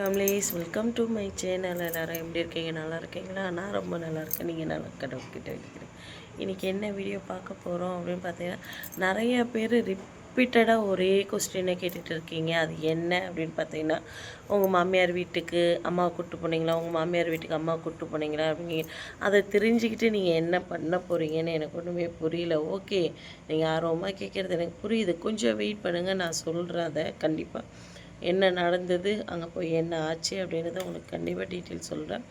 Families welcome to my channel. எல்லோரும் எப்படி இருக்கீங்க? நல்லா இருக்கீங்களா? நான் ரொம்ப நல்லா இருக்கேன். நீங்கள் நல்லா கடவுள்கிட்ட வைக்கிறேன். இன்றைக்கி என்ன வீடியோ பார்க்க போகிறோம் அப்படின்னு பார்த்தீங்கன்னா, நிறைய பேர் ரிப்பீட்டடாக ஒரே கொஸ்டினை கேட்டுட்டு இருக்கீங்க. அது என்ன அப்படின்னு பார்த்தீங்கன்னா, உங்கள் மாமியார் வீட்டுக்கு அம்மாவை கூப்பிட்டு போனீங்களா, உங்கள் மாமியார் வீட்டுக்கு அம்மாவை கூப்பிட்டு போனீங்களா அப்படிங்க. அதை தெரிஞ்சுக்கிட்டு நீங்கள் என்ன பண்ண போகிறீங்கன்னு எனக்கு ஒன்றுமே புரியல. ஓகே, நீங்கள் ஆர்வமாக கேட்குறது எனக்கு புரியுது. கொஞ்சம் வெயிட் பண்ணுங்கள், நான் சொல்கிறேன். அதை கண்டிப்பாக என்ன நடந்தது, அங்கே போய் என்ன ஆச்சு அப்படின்றத உங்களுக்கு கண்டிப்பாக டீட்டெயில் சொல்கிறேன்.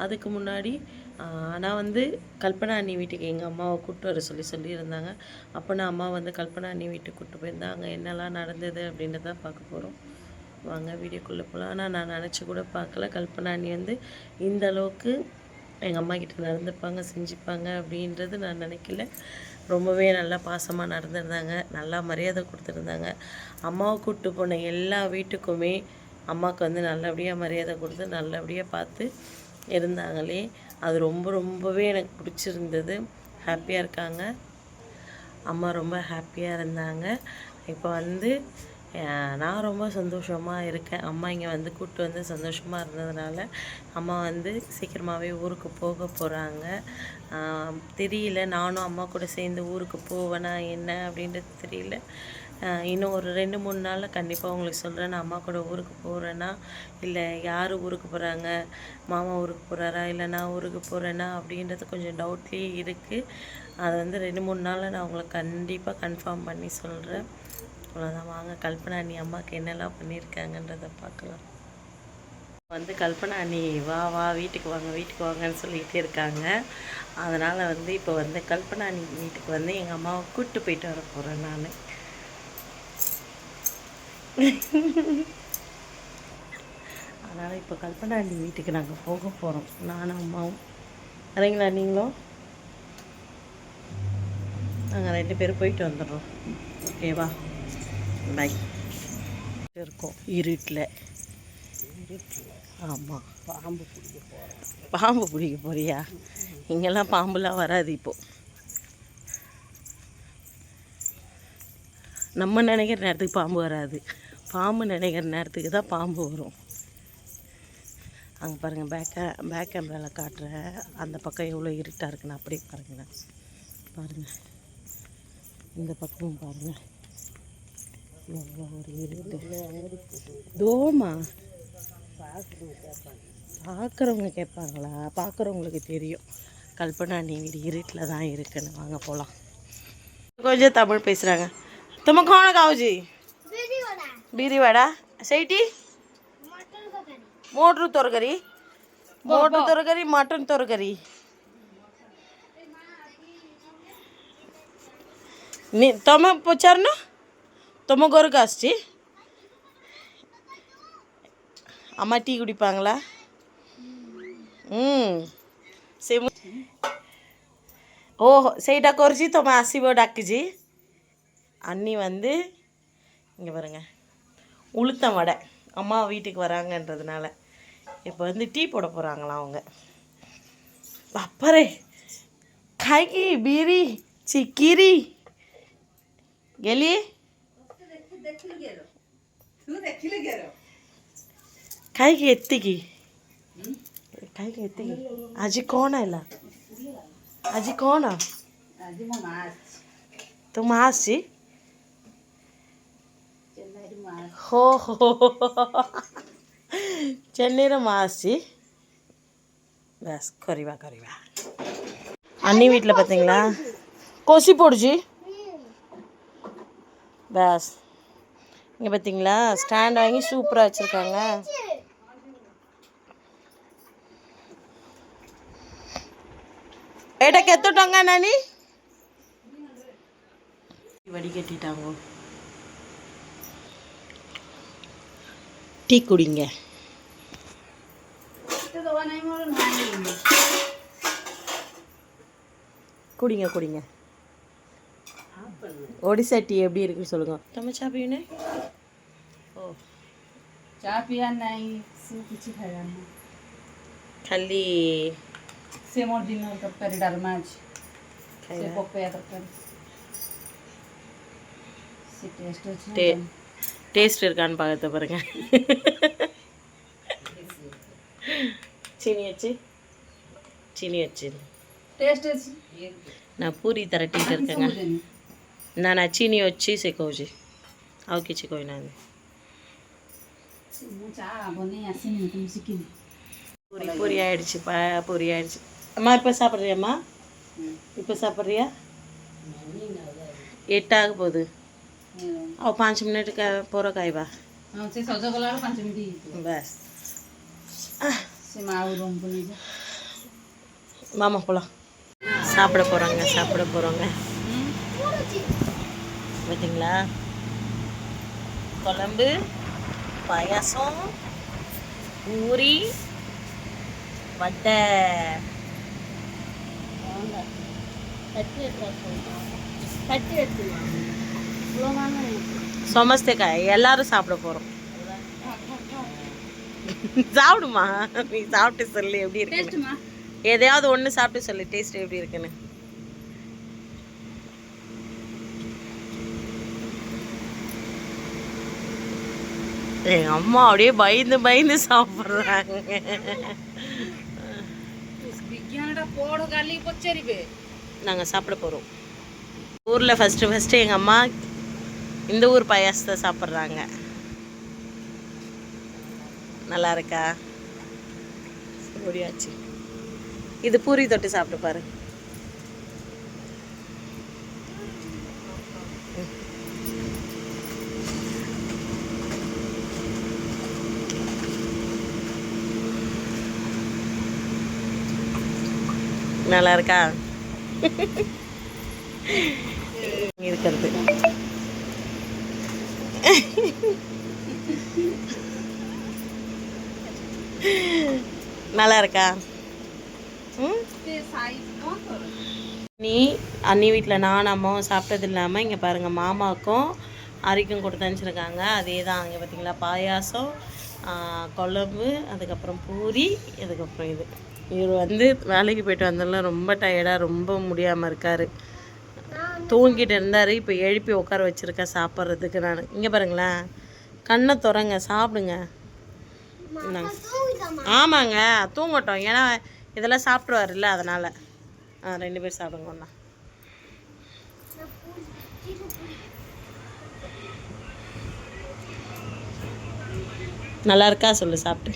அதுக்கு முன்னாடி நான் கல்பனா அண்ணி வீட்டுக்கு எங்கள் அம்மாவை கூப்பிட்டு வர சொல்லியிருந்தாங்க. அப்போ நான் அம்மா கல்பனா அண்ணி வீட்டுக்கு கூப்பிட்டு போயிருந்தேன். அங்கே என்னெல்லாம் நடந்தது அப்படின்றத பார்க்க போகிறோம். வாங்க வீடியோக்குள்ளே போகலாம். ஆனால் நான் நினச்சி கூட பார்க்கல கல்பனா அண்ணி இந்த அளவுக்கு எங்கள் அம்மா கிட்ட நடந்துப்பாங்க, செஞ்சுப்பாங்க அப்படின்றது நான் நினைக்கல. ரொம்பவே நல்லா பாசமாக நடந்துருந்தாங்க, நல்லா மரியாதை கொடுத்துருந்தாங்க. அம்மாவை கூப்பிட்டு போன எல்லா வீட்டுக்குமே அம்மாவுக்கு நல்லபடியாக மரியாதை கொடுத்து நல்லபடியாக பார்த்து இருந்தாங்களே, அது ரொம்பவே எனக்கு பிடிச்சிருந்தது. ஹாப்பியாக இருக்காங்க, அம்மா ரொம்ப ஹாப்பியாக இருந்தாங்க. இப்போ நான் ரொம்ப சந்தோஷமாக இருக்கேன். அம்மா இங்கே கூப்பிட்டு சந்தோஷமாக இருந்ததுனால அம்மா சீக்கிரமாகவே ஊருக்கு போக போகிறாங்க. தெரியல, நானும் அம்மா கூட சேர்ந்து ஊருக்கு போவேனா என்ன அப்படின்றது தெரியல. இன்னும் ஒரு 2-3 நாளில் கண்டிப்பாக உங்களுக்கு சொல்கிறேன். நான் அம்மா கூட ஊருக்கு போகிறேன்னா இல்லை யார் ஊருக்கு போகிறாங்க, மாமா ஊருக்கு போகிறாரா இல்லை நான் ஊருக்கு போகிறேன்னா அப்படின்றது கொஞ்சம் டவுட்லேயே இருக்குது. அதை 2-3 நாளில் நான் உங்களுக்கு கண்டிப்பாக கன்ஃபார்ம் பண்ணி சொல்கிறேன். அவ்வளோதான். வாங்க கல்பனா அண்ணி அம்மாவுக்கு என்னெல்லாம் பண்ணியிருக்காங்கன்றதை பார்க்கலாம். கல்பனா அண்ணி வா வீட்டுக்கு வாங்கன்னு சொல்லிகிட்டே இருக்காங்க. அதனால் இப்போ கல்பனா அண்ணி வீட்டுக்கு எங்கள் அம்மாவை கூப்பிட்டு போயிட்டு வர போகிறேன் நான். அதனால் இப்போ கல்பனா அண்ணி வீட்டுக்கு நாங்கள் போக போகிறோம், நானும் அம்மாவும். வரீங்களா நீங்களும்? நாங்கள் 2 பேரும் போயிட்டு வந்துடுறோம். ஓகேவா? பை. இருக்கோம் இருட்டில். ஆமாம், பாம்பு பிடிக்க போறியா? இங்கெல்லாம் பாம்புலாம் வராது. இப்போது நம்ம நினைக்கிற நேரத்துக்கு பாம்பு வராது, பாம்பு நினைக்கிற நேரத்துக்கு தான் பாம்பு வரும். அங்கே பாருங்கள், பேக் கேமராவில் காட்டுறேன். அந்த பக்கம் எவ்வளோ இருட்டாக இருக்குன்னு அப்படியே பாருங்களேன். பாருங்கள், இந்த பக்கமும் பாருங்கள் எவ்வளோ ஒரு இருட்டு. தோமா பார்க்குறவங்க கேட்பாங்களா? பார்க்குறவங்களுக்கு தெரியும் கல்பனா அண்ணி வீடு இருட்டில் தான் இருக்குன்னு. வாங்க போகலாம். கொஞ்சம் தமிழ் பேசுகிறாங்க. तुम कौन खाओ जी? बीरी वाड़ा सही मोटर तोरकरी मटन तोरकरी तुम पचार ना तुम गोर कास्टी अम्मा टी कुडिपांगला से ओ सेटा कोर्ची तुम आसीबो डाक्जी அண்ணி இங்கே பாருங்க, உளுத்தம் வடை அம்மா வீட்டுக்கு வராங்கன்றதுனால இப்போ டீ போட போகிறாங்களாம் அவங்க. அப்பரே காய்கி பீரி சிக்கிரி गेली कायकी एत्तिकी आजी कोण आयला? आजी कोण? तू मासी हो चेन्नईर मासी बस करीवा अन्नी वीट्ल पातींगला कोसी पोडुजी बस இங்கே பார்த்தீங்களா, ஸ்டாண்ட் வாங்கி சூப்பராக வச்சுருக்காங்க. ஏட்டா கெத்துட்டாங்க நானி வடிகட்டிட்டாங்க. டீ குடிங்க. குடிங்க. ओडिशा टी எப்படி இருக்குன்னு சொல்லுங்க. तुम चाय पीने? ओ चाय पिया नहीं, से कुछ खाया नहीं, खाली से मोर दिन तरकारी डाल माछ से पपया तरकारी से टेस्ट டேஸ்ட் இருக்கான்னு பார்த்து பாருங்க. சீனி வச்சு टेस्ट நான் பூரி திரட்டிட்டு இருக்கேங்க. நான் चीनी अच्छी से कौजी ଆଉ କିଛି କହିନାହାନ୍ତି. பூரி பூரி ஆயிடுச்சு பூரி ஆயிடுச்சு. அம்மா இப்போ சாப்பிட்றியாம்மா? இப்போ சாப்பிட்றியா? 8 ஆக போகுது. और 5 मिनट का पूरा खाइबा बस. மாமா போகலாம். சாப்பிட போகிறோங்க. பார்த்தீங்களா, குழம்பு, பாயாசம், பூரி, வடை. சமஸ்தேக்கா எல்லாரும் சாப்பிட போகிறோம். சாப்பிடுமா, நீ சாப்பிட்டு சொல்லு எப்படி இருக்கு. எதையாவது ஒன்று சாப்பிட்டு சொல்லு டேஸ்ட் எப்படி இருக்குன்னு. எங்க அம்மா அப்படியே பயந்து சாப்பிட்றாங்க. நாங்கள் சாப்பிட போகிறோம். ஊரில் ஃபஸ்ட்டு எங்கள் அம்மா இந்த ஊர் பாயாசத்தை சாப்பிட்றாங்க. நல்லா இருக்கா? முடியாச்சு. இது பூரி தொட்டு சாப்பிட்டு பாரு. நல்லா இருக்கா? இருக்கிறது நல்லா இருக்கா? நீ அண்ணி வீட்டில் நான் அம்மாவும் சாப்பிட்டது இல்லாமல் இங்கே பாருங்கள் மாமாவுக்கும் அரிக்கும் கொடுத்து அனுப்பிச்சிருக்காங்க. அதே தான் அங்கே பார்த்தீங்களா, பாயாசம், குழம்பு, அதுக்கப்புறம் பூரி, அதுக்கப்புறம் இது. இவர் வந்து வேலைக்கு போயிட்டு வந்தாலும் ரொம்ப டயர்டாக ரொம்ப முடியாமல் இருக்கார். தூங்கிட்டு இருந்தார். இப்போ எழுப்பி உட்கார வச்சுருக்கேன் சாப்பிட்றதுக்கு. நான் இங்கே பாருங்களேன், கண்ணை திறங்க, சாப்பிடுங்க. ஆமாங்க, தூங்கட்டும். ஏன்னா இதெல்லாம் சாப்பிட்ருவாருல்ல, அதனால் 2 பேர் சாப்பிடுங்க ஒன்றா. நல்லா இருக்கா சொல்லு சாப்பிட்டு.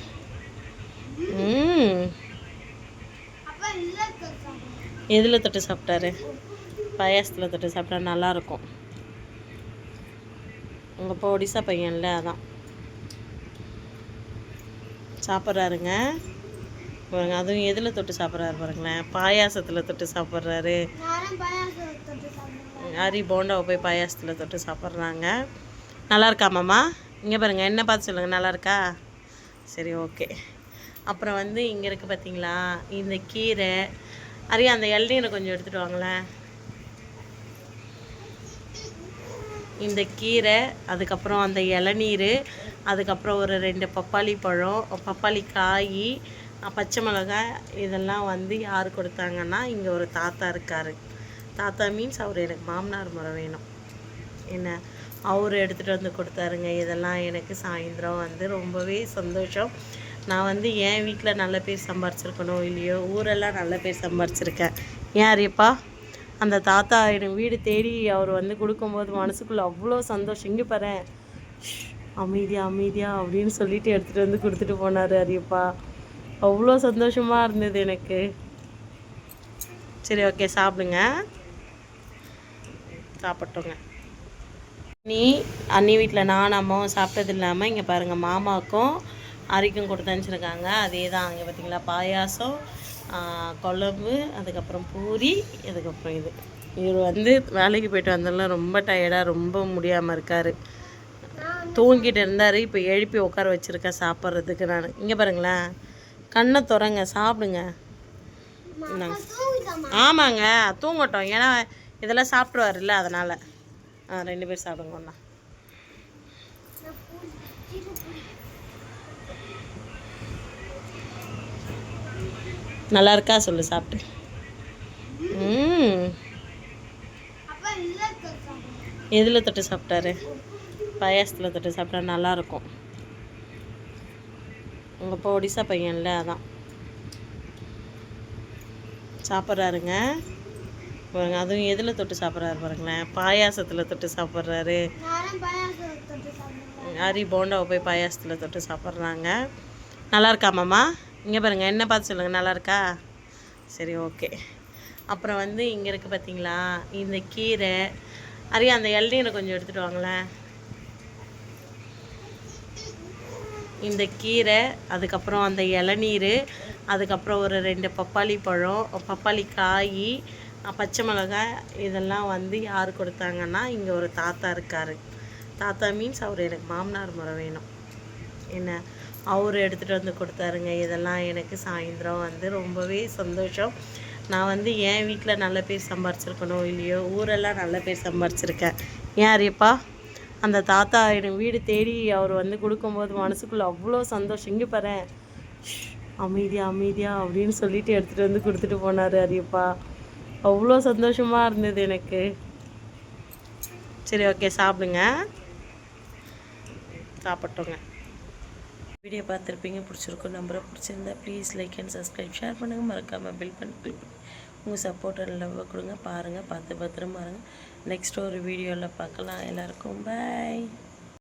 எதில் தொட்டு சாப்பிட்டாரு? பாயாசத்தில் தொட்டு சாப்பிட்டா நல்லாயிருக்கும். உங்கள் இப்போ ஒடிசா பையன்ல, அதான் சாப்பிட்றாருங்க பாருங்க. அதுவும் எதில் தொட்டு சாப்பிட்றாரு பாருங்களேன், பாயாசத்தில் தொட்டு சாப்பிட்றாரு. ஹரி போண்டாவை போய் பாயாசத்தில் தொட்டு சாப்பிட்றாங்க. நல்லா இருக்கா மாமா? இங்கே பாருங்கள், என்ன பார்த்து சொல்லுங்கள், நல்லா இருக்கா? சரி, ஓகே. அப்புறம் வந்து இங்கே இருக்குது பார்த்தீங்களா இந்த கீரை. ஹரி அந்த இளநீரை கொஞ்சம் எடுத்துகிட்டு வாங்களேன். இந்த கீரை, அதுக்கப்புறம் அந்த இளநீர், அதுக்கப்புறம் ஒரு 2 பப்பாளி பழம், பப்பாளி காய், பச்சை மிளகாய், இதெல்லாம் வந்து யார் கொடுத்தாங்கன்னா இங்கே ஒரு தாத்தா இருக்கார். தாத்தா மீன்ஸ் அவர் எனக்கு மாமனார் முறை வேணும் என்ன, அவர் எடுத்துகிட்டு வந்து கொடுத்தாருங்க. இதெல்லாம் எனக்கு சாயந்தரம் வந்து ரொம்பவே சந்தோஷம். நான் வந்து என் வீட்டில் நல்ல பேர் சம்பாரிச்சிருக்கணும் இல்லையோ, ஊரெல்லாம் நல்ல பேர் சம்பாரிச்சிருக்கேன். ஏன் அறியப்பா, அந்த தாத்தா எனக்கு வீடு தேடி அவர் வந்து கொடுக்கும்போது மனசுக்குள்ளே அவ்வளோ சந்தோஷம். இங்கே பாரு, அமைதியா அப்படின்னு சொல்லிட்டு எடுத்துகிட்டு வந்து கொடுத்துட்டு போனார் அறியப்பா. அவ்வளோ சந்தோஷமாக இருந்தது எனக்கு. சரி, ஓகே, சாப்பிடுங்க. சாப்பிட்டோங்க. நீ அண்ணி வீட்டில் நான் அம்மாவும் சாப்பிட்டது இல்லாமல் இங்கே பாருங்கள் மாமாவுக்கும் அரிக்கும் கொடுத்து அனுப்பிச்சிருக்காங்க. அதே தான் அங்கே பார்த்தீங்களா, பாயாசம், குழம்பு, அதுக்கப்புறம் பூரி, அதுக்கப்புறம் இது. இவர் வந்து வேலைக்கு போயிட்டு வந்தாலும் ரொம்ப டயர்டாக ரொம்ப முடியாமல் இருக்கார். தூங்கிட்டு இருந்தார். இப்போ எழுப்பி உட்கார வச்சுருக்கேன் சாப்பிட்றதுக்கு. நான் இங்கே பாருங்களேன், கண்ணை திறங்க, சாப்பிடுங்க. ஆமாங்க, தூங்கட்டும். ஏன்னா இதெல்லாம் சாப்பிட்ருவாருல்ல, அதனால் 2 பேர் சாப்பிடுங்க ஒன்றா. நல்லா இருக்கா சொல்லு சாப்பிட்டு. எதில் தொட்டு சாப்பிட்டாரு? பாயாசத்தில் தொட்டு சாப்பிட்டா நல்லாயிருக்கும். உங்கள் இப்போ ஒடிசா பையன்ல, அதான் சாப்பிட்றாருங்க பாருங்க. அதுவும் எதில் தொட்டு சாப்பிட்றாரு பாருங்களேன், பாயாசத்தில் தொட்டு சாப்பிட்றாரு. ஹரி போண்டாவை போய் பாயாசத்தில் தொட்டு சாப்பிட்றாங்க. நல்லா இருக்கா மாமா? இங்கே பாருங்கள், என்ன பார்த்து சொல்லுங்கள், நல்லா இருக்கா? சரி, ஓகே. அப்புறம் வந்து இங்கே இருக்குது பார்த்தீங்களா இந்த கீரை. ஹரி அந்த இளநீரை கொஞ்சம் எடுத்துகிட்டு வாங்களேன். இந்த கீரை, அதுக்கப்புறம் அந்த இளநீர், அதுக்கப்புறம் ஒரு 2 பப்பாளி பழம், பப்பாளி காய், பச்சை மிளகாய், இதெல்லாம் வந்து யார் கொடுத்தாங்கன்னா இங்கே ஒரு தாத்தா இருக்கார். தாத்தா மீன்ஸ் அவர் எனக்கு மாமனார் முறை வேணும் என்ன, அவர் எடுத்துகிட்டு வந்து கொடுத்தாருங்க. இதெல்லாம் எனக்கு சாயந்தரம் வந்து ரொம்பவே சந்தோஷம். நான் வந்து என் வீட்டில் நல்ல பேர் சம்பாரிச்சிருக்கணும் இல்லையோ, ஊரெல்லாம் நல்ல பேர் சம்பாரிச்சிருக்கேன். ஏன் அறியப்பா, அந்த தாத்தா எனக்கு வீடு தேடி அவர் வந்து கொடுக்கும்போது மனசுக்குள்ளே அவ்வளோ சந்தோஷம். இங்கே பாரு, அமைதியா அப்படின்னு சொல்லிட்டு எடுத்துகிட்டு வந்து கொடுத்துட்டு போனார் அரியப்பா. அவ்வளோ சந்தோஷமாக இருந்தது எனக்கு. சரி, ஓகே, சாப்பிடுங்க, சாப்பிட்டோங்க. வீடியோ பார்த்துருப்பீங்க, பிடிச்சிருக்கும் நம்பரை. பிடிச்சிருந்தா please like and subscribe, share பண்ணுங்கள். மறக்காமல் பில் பண்ணி உங்கள் சப்போர்ட் எல்லாம் கொடுங்க. பாருங்கள், பார்த்து பத்திரமா இருங்க. நெக்ஸ்ட் ஒரு வீடியோவில் பார்க்கலாம். எல்லாருக்கும் பாய்.